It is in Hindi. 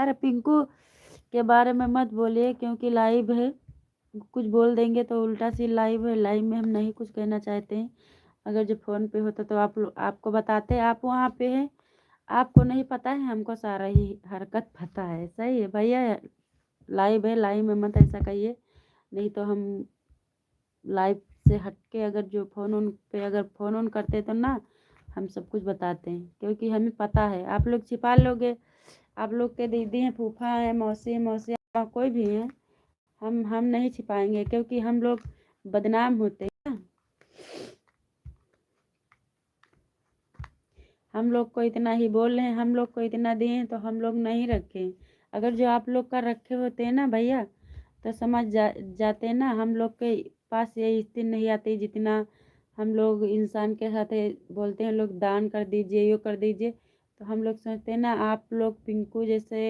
अरे पिंकू के बारे में मत बोलिए, क्योंकि लाइव है, कुछ बोल देंगे तो उल्टा सी लाइव है, लाइव में हम नहीं कुछ कहना चाहते हैं। अगर जो फ़ोन पे होता तो आपको बताते, आप वहाँ पे हैं, आपको नहीं पता है, हमको सारा ही हरकत पता है। सही है भैया, लाइव है, लाइव में मत ऐसा कहिए, नहीं तो हम लाइव से हट के अगर जो फ़ोन उन पे अगर फ़ोन ऑन करते तो ना हम सब कुछ बताते हैं, क्योंकि हमें पता है आप लोग छिपा लोगे। आप लोग के दीदी हैं, फूफा हैं, मौसी मौसी कोई भी हैं, हम नहीं छिपाएंगे, क्योंकि हम लोग बदनाम होते हैं। हम लोग को इतना ही बोल रहे हैं, हम लोग को इतना दिए हैं तो हम लोग नहीं रखें। अगर जो आप लोग का रखे होते हैं ना भैया, तो समझ जाते ना, हम लोग के पास ये स्थिति नहीं आती जितना हम लोग इंसान के साथ बोलते हैं लोग दान कर दीजिए, यो कर दीजिए, तो हम लोग सोचते हैं ना आप लोग पिंकू जैसे